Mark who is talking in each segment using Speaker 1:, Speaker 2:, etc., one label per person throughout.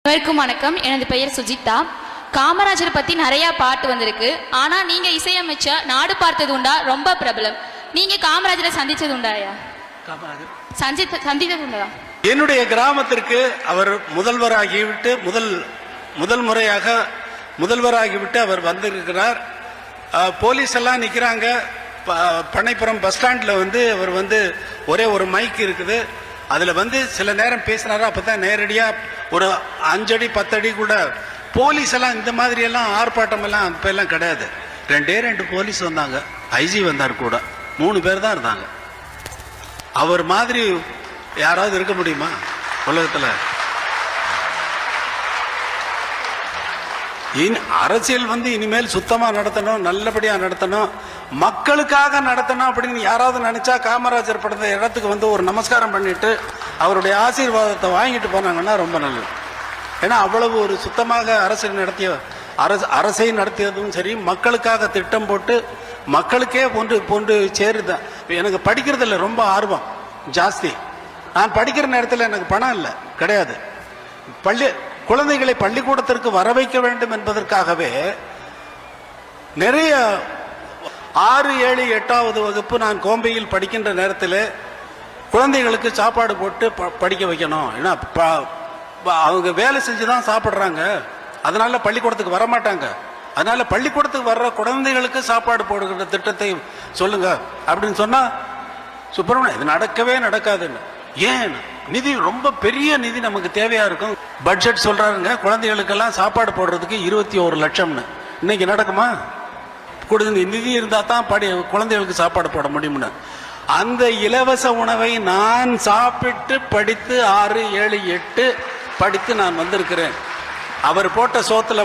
Speaker 1: அனைவருக்கும் வணக்கம். எனது பெயர் சுஜிதா. காமராஜர் பத்தி நிறைய பாட்டு வந்திருக்கு. ஆனா நீங்க இசையமைச்ச நாடு பார்த்தது உண்டா ரொம்ப பிரபலம். நீங்க காமராஜரை சந்திச்சது உண்டாயா? சந்தித்தது உண்டா?
Speaker 2: என்னுடைய கிராமத்திற்கு அவர் முதல்வராகிவிட்டு முதல்வராகிவிட்டு அவர் வந்திருக்கிறார். போலீஸ் எல்லாம் நிற்கிறாங்க. பண்ணைப்புறம் பஸ் ஸ்டாண்டில் அவர் ஒரே ஒரு மைக் இருக்குது. அதில் சில நேரம் பேசினாரு. அப்போ தான் நேரடியாக ஒரு 5 அடி 10 அடி கூட போலீஸ் எல்லாம் இந்த மாதிரி எல்லாம் ஆர்ப்பாட்டம் எல்லாம் இப்போ எல்லாம் கிடையாது. 2 போலீஸ் வந்தாங்க, ஐஜி வந்தார், கூட 3 பேர் தான் இருந்தாங்க. அவர் மாதிரி யாராவது இருக்க முடியுமா உலகத்தில்? அரசியல் இனிமேல் சுத்தமாக நடத்தணும், நல்லபடியாக நடத்தணும், மக்களுக்காக நடத்தணும் அப்படின்னு யாராவது நினைச்சா காமராஜர் படுத்த இடத்துக்கு ஒரு நமஸ்காரம் பண்ணிட்டு அவருடைய ஆசீர்வாதத்தை வாங்கிட்டு போனாங்கன்னா ரொம்ப நல்லது. ஏன்னா அவ்வளவு ஒரு சுத்தமாக அரசை நடத்தியதும் சரி, மக்களுக்காக திட்டம் போட்டு மக்களுக்கே பொண்டு சேருதான். எனக்கு படிக்கிறதுல ரொம்ப ஆர்வம் ஜாஸ்தி. நான் படிக்கிற நேரத்தில் எனக்கு பணம் இல்லை, கிடையாது. குழந்தைகளை பள்ளிக்கூடத்திற்கு வர வைக்க வேண்டும் என்பதற்காகவே நிறைய 6, 7, 8வது வகுப்பு நான் கோம்பையில் படிக்கின்ற நேரத்தில் குழந்தைகளுக்கு சாப்பாடு போட்டு படிக்க வைக்கணும். ஏன்னா அவங்க வேலை செஞ்சு தான் சாப்பிட்றாங்க, அதனால பள்ளிக்கூடத்துக்கு வர மாட்டாங்க. அதனால பள்ளிக்கூடத்துக்கு வர்ற குழந்தைகளுக்கு சாப்பாடு போடுகிற திட்டத்தை சொல்லுங்க அப்படின்னு சொன்னா சுப்பிரமணியம் இது நடக்கவே நடக்காதுன்னு. ஏன்? நிதி ரொம்ப பெரிய நிதி நமக்கு தேவையா இருக்கும். பட்ஜெட் சொல்றாருங்க, குழந்தைகளுக்கெல்லாம் சாப்பாடு போடுறதுக்கு 21 லட்சம்னு. இன்னைக்கு நடக்குமா? நிதி இருந்தா தான் குழந்தைகளுக்கு சாப்பாடு போட முடியும்னு. அந்த இலவச உணவை நான் சாப்பிட்டு படித்து 6, 7, 8 படித்து நான் வந்திருக்கிறேன். அவர் போட்ட சோத்துல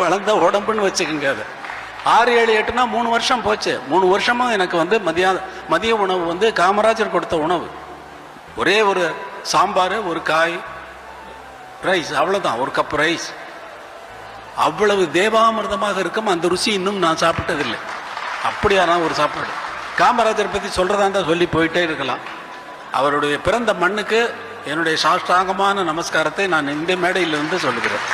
Speaker 2: வளர்ந்த உடம்புன்னு வச்சுக்கோங்க. அது 6, 7, 8னா 3 வருஷம் போச்சு. 3 வருஷமும் எனக்கு மதிய உணவு காமராஜர் கொடுத்த உணவு. ஒரே ஒரு சாம்பார், ஒரு காய், ரைஸ், அவ்வளவுதான். ஒரு கப் ரைஸ். அவ்வளவு தேவாமிர்தமாக இருக்கும். அந்த ருசி இன்னும் நான் சாப்பிட்டதில்லை. அப்படியான ஒரு சாப்பாடு. காமராஜர் பற்றி சொல்றதா இருந்தால் சொல்லி போயிட்டே இருக்கலாம். அவருடைய பிறந்த மண்ணுக்கு என்னுடைய சாஷ்டாங்கமான நமஸ்காரத்தை நான் இந்த மேடையில் சொல்லுகிறேன்.